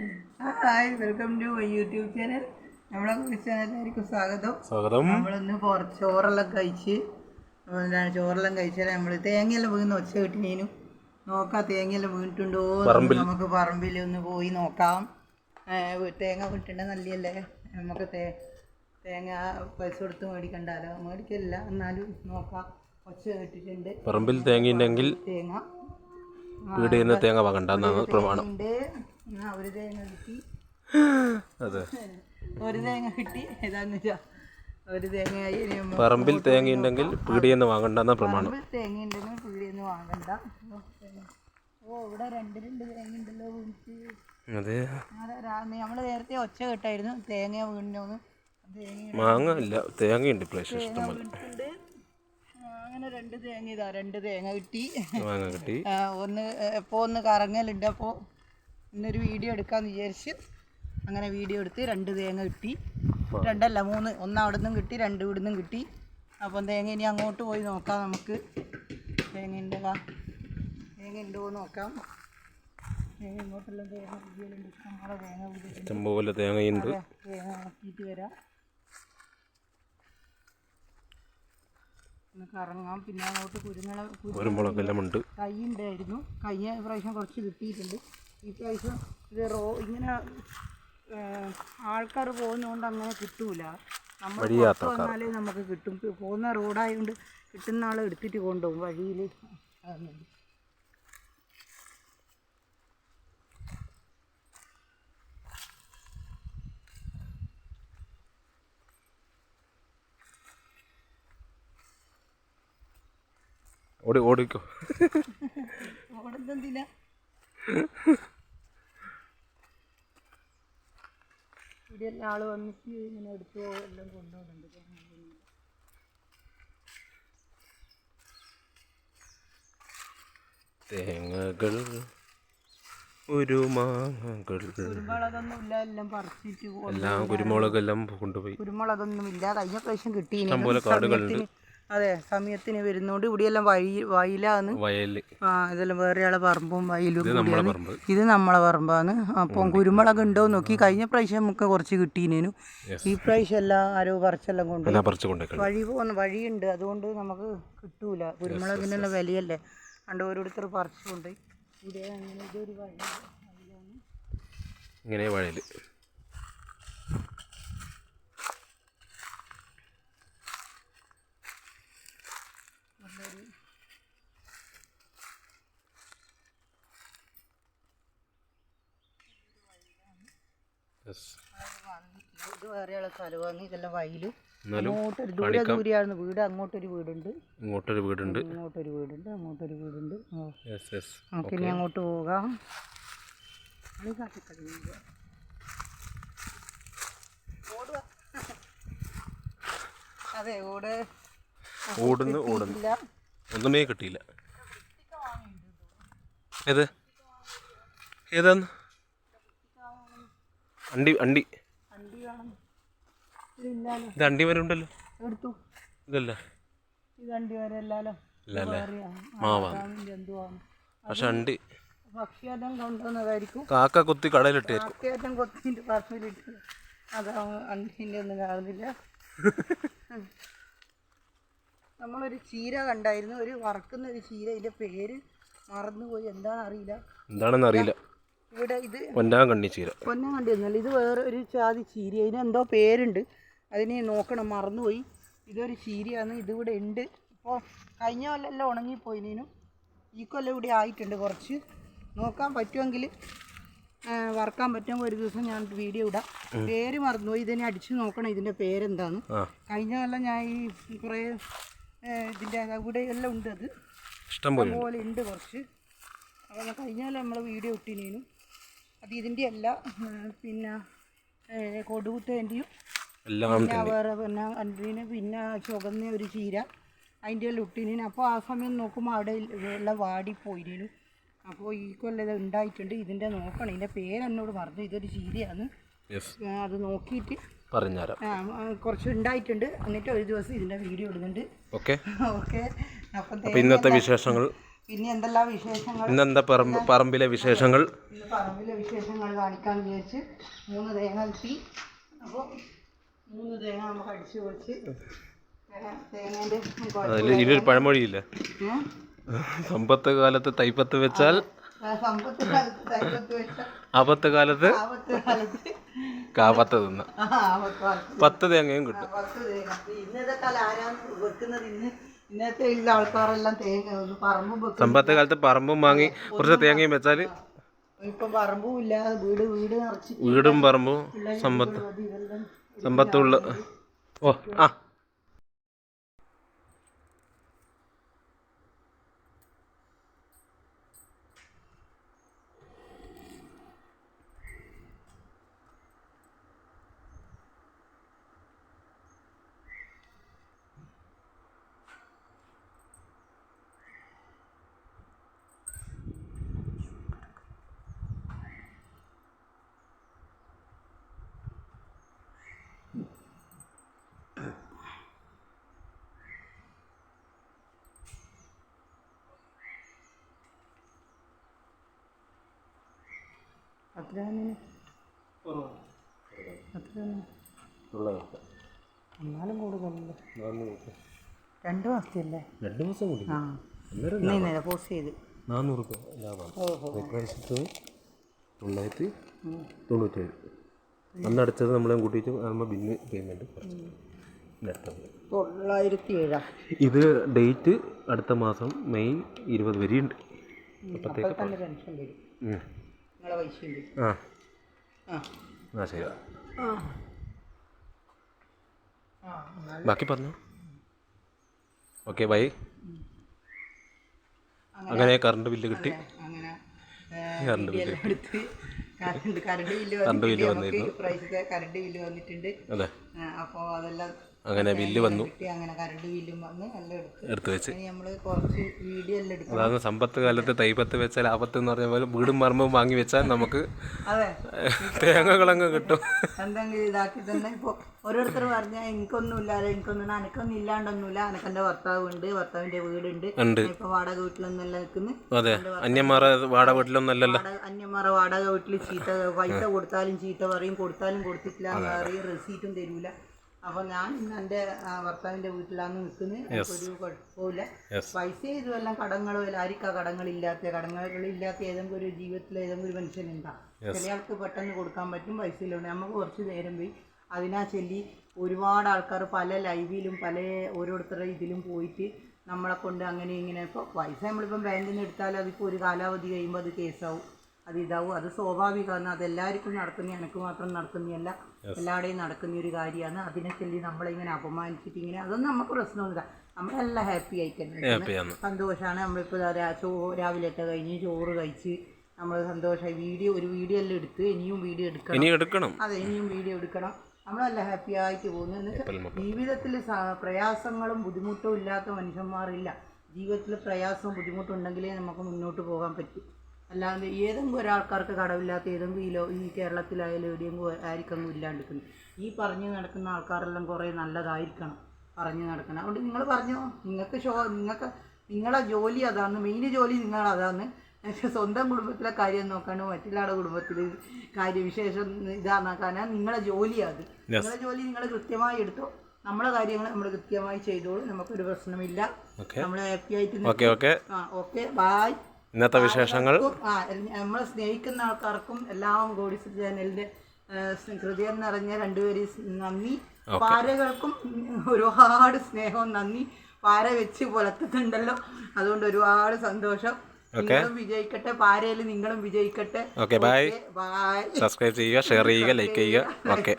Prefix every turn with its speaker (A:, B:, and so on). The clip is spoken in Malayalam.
A: Hi, welcome to my YouTube channel. നമ്മളെ എല്ലാവർക്കും സ്വാഗതം. നമ്മളിന്ന് ചോറെല്ലാം കഴിച്ചാൽ നമ്മൾ തേങ്ങയെല്ലാം വീണ് ഒച്ച കിട്ടിനേനും നോക്കാം. തേങ്ങയെല്ലാം വീണിട്ടുണ്ടോ നമുക്ക് പറമ്പിൽ ഒന്ന് പോയി നോക്കാം. തേങ്ങ വീണിട്ടുണ്ടെങ്കിൽ നല്ലല്ലേ, നമുക്ക് തേങ്ങ പൈസ കൊടുത്ത് മേടിക്കണ്ടല്ലോ. മേടിക്കില്ല, എന്നാലും നോക്കാം. ഒച്ച കേട്ടിട്ടുണ്ട്.
B: പറമ്പിൽ തേങ്ങ വീടിൽ തേങ്ങ വാങ്ങണ്ടെന്നാണ് പ്രമാണം.
A: ഒരു തേങ്ങ കിട്ടി. ഒരു തേങ്ങ കിട്ടി. ഏതാന്ന് വെച്ചാ ഒരു തേങ്ങയായി.
B: പറമ്പിൽ തേങ്ങ ഉണ്ടെങ്കിൽ പീടിയെന്ന് വാങ്ങണ്ടെന്ന പ്രമാണം.
A: തേങ്ങ ഉണ്ടെങ്കിൽ പീടിയെന്ന് വാങ്ങണ്ട. ഓ, ഇവിടെ രണ്ട് തേങ്ങ ഉണ്ടല്ലോ വീണിട്ട്.
B: അതെ,
A: നമ്മള് നേരത്തെ ഒച്ച കേട്ടായിരുന്നു തേങ്ങ വീണിനോന്ന്.
B: മാങ്ങ ഇല്ല, തേങ്ങയുണ്ട് ഇപ്രാവശ്യം ഇഷ്ടംപോലെ.
A: അങ്ങനെ രണ്ട് തേങ്ങ കിട്ടി.
B: മാങ്ങ കിട്ടി.
A: ഒന്ന് കറങ്ങലുണ്ട്. അപ്പോൾ ഇന്നൊരു വീഡിയോ എടുക്കാമെന്ന് വിചാരിച്ച് അങ്ങനെ വീഡിയോ എടുത്ത് രണ്ട് തേങ്ങ കിട്ടി. രണ്ടല്ല, മൂന്ന്. ഒന്ന് അവിടെ നിന്നും കിട്ടി, രണ്ട് ഇവിടെ നിന്നും കിട്ടി. അപ്പം തേങ്ങ ഇനി അങ്ങോട്ട് പോയി നോക്കാം. നമുക്ക് തേങ്ങ ഉണ്ടോ നോക്കാം. ഇങ്ങോട്ടെല്ലാം തേങ്ങ
B: ഇഷ്ടംപോലെ തേങ്ങയുണ്ട്.
A: തേങ്ങ നോക്കിയിട്ട് വരാം. ഒന്ന് കറങ്ങാം. പിന്നെ അങ്ങോട്ട്
B: കുരുമുളകെല്ലാം ഉണ്ട്.
A: കൈ ഉണ്ടായിരുന്നു. കഴിഞ്ഞ പ്രാവശ്യം കുറച്ച് കിട്ടിയിട്ടുണ്ട്. ഈ പ്രാവശ്യം ഇത് ഇങ്ങനെ ആൾക്കാർ പോകുന്നതുകൊണ്ട് അങ്ങനെ കിട്ടൂല. നമ്മൾ വന്നാലേ നമുക്ക് കിട്ടും. പോകുന്ന റോഡായതുകൊണ്ട് കിട്ടുന്ന ആൾ എടുത്തിട്ട് കൊണ്ടുപോകും വഴിയിൽ.
B: ഓടിക്കോ.
A: ഓടുന്നെന്തിനാ? ഇവിടെ എല്ലാ ആള് വന്നിട്ട് ഇങ്ങനെ എടുത്തു എല്ലാം കൊണ്ടുപോകുന്നുണ്ട്.
B: തേങ്ങകൾ ഒരു മാങ്ങകൾ.
A: കുരുമുളകൊന്നും ഇല്ല, എല്ലാം പറിച്ചിട്ട്
B: എല്ലാം കുരുമുളകെല്ലാം കൊണ്ടുപോയി.
A: കുരുമുളകൊന്നും ഇല്ല. കഴിഞ്ഞ പ്രാവശ്യം കിട്ടി.
B: ഇഷ്ടംപോലെ കാടുകളുണ്ട്.
A: അതെ, സമയത്തിന് വരുന്നോണ്ട് ഇവിടെയെല്ലാം വയലാണ്. ഇതെല്ലാം വേറെ ആളെ പറമ്പും വയലും. ഇത് നമ്മളെ പറമ്പാണ്. അപ്പം കുരുമുളക് ഉണ്ടോ നോക്കി. കഴിഞ്ഞ പ്രാവശ്യം നമുക്ക് കുറച്ച് കിട്ടീനു. ഈ പ്രാവശ്യം എല്ലാം ആരോ പറിച്ചെല്ലാം കൊണ്ട് വഴിയുണ്ട്. അതുകൊണ്ട് നമുക്ക് കിട്ടൂല. കുരുമുളകിനുള്ള വിലയല്ലേ. കണ്ട് ഓരോരുത്തർ പറിച്ചുകൊണ്ട് ഇതൊരു വഴിയാണ്.
B: ഇങ്ങനെ വഴിയില്
A: ഇത് വേറെയുള്ള സ്ഥലമാണ്. ഇതെല്ലാം വയലും. അങ്ങോട്ടൊരു ദൂരെയാണ് വീട്. അങ്ങോട്ടൊരു വീടുണ്ട്, ഇങ്ങോട്ടൊരു വീടുണ്ട്. നമുക്ക് ഇനി അങ്ങോട്ട് പോകാം. അതെ,
B: ഓടുന്നില്ല, ഒന്നുമേ കിട്ടിയില്ല. ഏതാന്ന് അണ്ടി ഇത് അണ്ടി വരെ ഉണ്ടല്ലോ. ഇതല്ല, പക്ഷെ അണ്ടി
A: പക്ഷിയെല്ലാം കൊണ്ടുവന്നതായിരിക്കും.
B: കാക്ക കൊത്തി കടയിലിട്ടായിരിക്കും.
A: കാക്കയെല്ലാം കൊത്തിൻ്റെ പറമ്പിലിട്ട്. അതാവും അണ്ടിൻ്റെ ഒന്നും കാണുന്നില്ല. നമ്മളൊരു ചീര കണ്ടായിരുന്നു, ഒരു വറക്കുന്ന ഒരു ചീര. ഇതിൻ്റെ പേര് മറന്നുപോയി, എന്താണെന്ന് അറിയില്ല. ഇവിടെ ഇത്
B: പൊന്നാങ്കണ്ണി ചീര.
A: പൊന്നാങ്കണ്ണി ഒന്നല്ല, ഇത് വേറെ ഒരു ജാതി ചീര. ഇതിനെന്തോ പേരുണ്ട്, അതിനെ നോക്കണം, മറന്നുപോയി. ഇതൊരു ചീരയാണ്. ഇതിവിടെ ഉണ്ട്. ഇപ്പോൾ കഴിഞ്ഞ കൊല്ലം ഉണങ്ങിപ്പോയിനു. ഈ കൊല്ലം ഇവിടെ ആയിട്ടുണ്ട് കുറച്ച്. നോക്കാൻ പറ്റുമെങ്കിൽ വറക്കാൻ പറ്റുമ്പോൾ ഒരു ദിവസം ഞാൻ വീഡിയോ ഇടാം. പേര് മറന്നുപോയി. ഇതിനെ അടിച്ചു നോക്കണം ഇതിൻ്റെ പേരെന്താണ്. കഴിഞ്ഞ കൊല്ലം ഞാൻ ഈ കുറേ ഇതിൻ്റെ ഇവിടെ എല്ലാം ഉണ്ട്. അത് ഇഷ്ടംപോലെ ഉണ്ട് കുറച്ച്. അപ്പോൾ കഴിഞ്ഞ കൊല്ലം നമ്മൾ വീഡിയോ ഇട്ടിനു. അത് ഇതിൻ്റെ അല്ല, പിന്നെ കൊടുകുത്തേൻ്റെയും പിന്നെ വേറെ പിന്നെ ചുവന്ന ഒരു ചീര അതിൻ്റെ എല്ലാം ഇട്ടിനു. അപ്പോൾ ആ സമയം നോക്കുമ്പോൾ അവിടെ എല്ലാം വാടിപ്പോയിനു. അപ്പോൾ ഈ കൊല്ലം ഇത് ഉണ്ടായിട്ടുണ്ട്. ഇതിൻ്റെ നോക്കണം, ഇതിൻ്റെ പേരെന്നോട് പറഞ്ഞു. ഇതൊരു ചീരയാണ്. അത് നോക്കിയിട്ട്
B: പറഞ്ഞുതരാം.
A: കുറച്ച് ഉണ്ടായിട്ടുണ്ട്. എന്നിട്ട് ഒരു ദിവസം ഇതിൻ്റെ വീഡിയോ ഇടുന്നുണ്ട്.
B: ഓക്കെ.
A: അപ്പം
B: ഇന്നത്തെ വിശേഷങ്ങൾ
A: പിന്നെ എന്തെല്ലാം വിശേഷങ്ങൾ
B: ഇന്നെന്താ പറമ്പിലെ വിശേഷങ്ങൾ?
A: ഇന്ന് പറമ്പിലെ വിശേഷങ്ങൾ കാണിക്കാൻ വിചാരിച്ച് 3 തേങ്ങ കിട്ടി. അപ്പോൾ 3 തേങ്ങ നമുക്ക് അടിച്ചു പൊളിച്ച് തേങ്ങേൻ്റെ
B: ഇതിലൊരു പഴമൊഴിയില്ല, സമ്പത്ത് കാലത്ത് തൈപ്പത്ത് വെച്ചാൽ
A: സമ്പത്ത് കാലത്ത് തൈപ്പത്ത് വെച്ചാൽ
B: ആപത്ത് കാലത്ത് കാപ്പത്ത് തിന്ന 10 തേങ്ങയും കിട്ടും.
A: 10 തേങ്ങ. ഇന്നത്തെ കാലം ആരാണ് വെക്കുന്നത്? ഇന്നത്തെ ഉള്ള ആൾക്കാരെല്ലാം തേങ്ങ പറമ്പും വെക്കും.
B: സമ്പത്ത് കാലത്ത് പറമ്പും വാങ്ങി കുറച്ച് തേങ്ങയും വെച്ചാൽ
A: ഇപ്പൊ പറമ്പും ഇല്ല, വീട് നിറച്ച്
B: വീടും പറമ്പും സമ്പത്തുള്ള. ഓ ആ
A: എന്നാലും കൂടുതലല്ലേ? 2 മാസത്തില്ലേ?
B: 2 മാസം കൂടി.
A: ആ ഇന്നലെ പോസ്റ്റ് ചെയ്ത്
B: 400 രൂപ ലാഭമാണ്. ഇപ്രാവശ്യത്ത് 997 അന്നടച്ചത് നമ്മളെ കൂട്ടിയിട്ട് നമ്മൾ ബില്ല് പേയ്മെൻറ്റ്
A: 907.
B: ഇത് ഡേറ്റ് അടുത്ത മാസം മെയ് 20 വരെയുണ്ട്. അപ്പോഴത്തേക്ക്
A: പെൻഷൻ വരും. നിങ്ങളെ പൈസ ഉണ്ട്.
B: ആ ശരി, ബാക്കി പറഞ്ഞു. Okay bye. അങ്ങനെ കറണ്ട് ബില്ല് കിട്ടി.
A: അങ്ങനെ
B: കറണ്ട് ബില്ല്
A: എടുത്ത് കറണ്ട് ബില്ല് വന്നിട്ടുണ്ട്. കറണ്ട് ബില്ല് വന്നിട്ടുണ്ട്.
B: അതെ,
A: അപ്പോൾ അതെല്ലാം
B: അങ്ങനെ ബില്ല് വന്നു.
A: അങ്ങനെ കറണ്ട് ബില്ലും വന്ന് എല്ലാം
B: എടുത്ത് വെച്ച്
A: നമ്മൾ കുറച്ച് വീഡിയോ എല്ലാം എടുക്കും.
B: അതാണ് സമ്പത്ത് കാലത്ത് തൈപ്പത്ത് വെച്ചാൽ ആപത്ത് എന്ന് പറഞ്ഞ പോലെ വീടും പറമ്പും വാങ്ങി വെച്ചാൽ നമുക്ക് തേങ്ങകളങ്ങ് കിട്ടും.
A: എന്തെങ്കിലും ഇതാക്കി തന്നെ. ഇപ്പോൾ ഓരോരുത്തർ പറഞ്ഞാൽ എനിക്കൊന്നും അനക്കൊന്നും ഇല്ലാണ്ടൊന്നുമില്ല. അനക്കെൻ്റെ ഭർത്താവുണ്ട്, ഭർത്താവിൻ്റെ വീടുണ്ട്. ഇപ്പോൾ വാടക വീട്ടിലൊന്നുമല്ല നിൽക്കുന്നു.
B: അതെ, അന്യന്മാർ വാടക വീട്ടിലൊന്നല്ലല്ലോ.
A: അന്യന്മാർ വാടക വീട്ടിൽ പൈസ കൊടുത്താലും ചീത്ത പറയും, കൊടുത്താലും കൊടുത്തിട്ടില്ല എന്ന് പറയും, റെസീറ്റും തരൂല. അപ്പോൾ ഞാൻ ഇന്ന് എൻ്റെ ഭർത്താവിൻ്റെ വീട്ടിലാണ് നിൽക്കുന്നത്. ഒരു കുഴപ്പമില്ല. പൈസ ഇതുമെല്ലാം കടങ്ങളോ ആർക്കാ കടങ്ങളില്ലാത്ത ഏതെങ്കിലും ഒരു ജീവിതത്തിൽ ഏതെങ്കിലും ഒരു മനുഷ്യനുണ്ടാകും. ചില ആൾക്ക് പെട്ടെന്ന് കൊടുക്കാൻ പറ്റും, പൈസ ഇല്ലുണ്ട്. നമുക്ക് കുറച്ച് നേരം പോയി അതിനാ ചൊല്ലി ഒരുപാട് ആൾക്കാർ പല ലൈവിലും പല ഓരോരുത്തരുടെ ഇതിലും പോയിട്ട് നമ്മളെ കൊണ്ട് അങ്ങനെ ഇങ്ങനെ. ഇപ്പോൾ പൈസ നമ്മളിപ്പം ബാങ്കിൽ നിന്ന് എടുത്താൽ അതിപ്പോൾ ഒരു കാലാവധി കഴിയുമ്പോൾ അത് കേസാവും, അത് ഇതാവും. അത് സ്വാഭാവികമാണ്. അതെല്ലാവർക്കും നടക്കുന്ന, എനിക്ക് മാത്രം നടക്കുന്നതല്ല, എല്ലാവരുടെയും നടക്കുന്ന ഒരു കാര്യമാണ്. അതിനെ ചൊല്ലി നമ്മളിങ്ങനെ അപമാനിച്ചിട്ട് ഇങ്ങനെ അതൊന്നും നമുക്ക് പ്രശ്നമൊന്നുമില്ല. നമ്മളെല്ലാം ഹാപ്പി ആയിക്കന്നെ, സന്തോഷമാണ്. നമ്മളിപ്പോൾ രാവിലത്തെ കഴിഞ്ഞ് ചോറ് കഴിച്ച് നമ്മൾ സന്തോഷമായി ഒരു വീഡിയോ എല്ലാം എടുത്ത് ഇനിയും വീഡിയോ എടുക്കണം. അതെ, ഇനിയും വീഡിയോ എടുക്കണം. നമ്മളെല്ലാം ഹാപ്പി ആയിട്ട് പോകുന്നു. എന്നുവെച്ചാൽ ജീവിതത്തിൽ പ്രയാസങ്ങളും ബുദ്ധിമുട്ടും ഇല്ലാത്ത മനുഷ്യന്മാരില്ല. ജീവിതത്തിൽ പ്രയാസവും ബുദ്ധിമുട്ടും ഉണ്ടെങ്കിലേ നമുക്ക് മുന്നോട്ട് പോകാൻ പറ്റും. അല്ലാതെ ഏതെങ്കിലും ഒരാൾക്കാർക്ക് കടവില്ലാത്ത ഏതെങ്കിലും ഈ കേരളത്തിലായാലും എവിടെയെങ്കിലും ആയിരിക്കും ഇല്ലാണ്ടിരിക്കുന്നത്. ഈ പറഞ്ഞു നടക്കുന്ന ആൾക്കാരെല്ലാം കുറേ നല്ലതായിരിക്കണം പറഞ്ഞു നടക്കണം. അതുകൊണ്ട് നിങ്ങൾ പറഞ്ഞോ, നിങ്ങളെ ജോലി അതാണ്, മെയിൻ ജോലി നിങ്ങളതാണ്. പക്ഷേ സ്വന്തം കുടുംബത്തിലെ കാര്യം നോക്കാനോ മറ്റുള്ളവരുടെ കുടുംബത്തിൽ കാര്യവിശേഷം ഇതാക്കാനാ നിങ്ങളെ ജോലിയാണ്. നിങ്ങളെ ജോലി നിങ്ങൾ കൃത്യമായി എടുത്തോ. നമ്മളെ കാര്യങ്ങൾ നമ്മൾ കൃത്യമായി ചെയ്തോളൂ, നമുക്കൊരു പ്രശ്നമില്ല. നമ്മൾ ഹാപ്പി ആയിട്ട് ഓക്കെ ബായ്.
B: ഇന്നത്തെ വിശേഷങ്ങൾ
A: നമ്മളെ സ്നേഹിക്കുന്ന ആൾക്കാർക്കും എല്ലാം ഗോഡിസ് ചാനലിൻ്റെ ഹൃദയം നിറഞ്ഞ 2 പേര് നന്ദി. പാരകൾക്കും ഒരുപാട് സ്നേഹവും നന്ദി. പാര വെച്ച് പുലർത്തുന്നുണ്ടല്ലോ, അതുകൊണ്ട് ഒരുപാട് സന്തോഷം. നിങ്ങളും വിജയിക്കട്ടെ, പാരയിൽ നിങ്ങളും വിജയിക്കട്ടെ.
B: ബൈ. സബ്സ്ക്രൈബ് ചെയ്യുക, ഷെയർ ചെയ്യുക, ലൈക്ക് ചെയ്യുക. ഓക്കെ.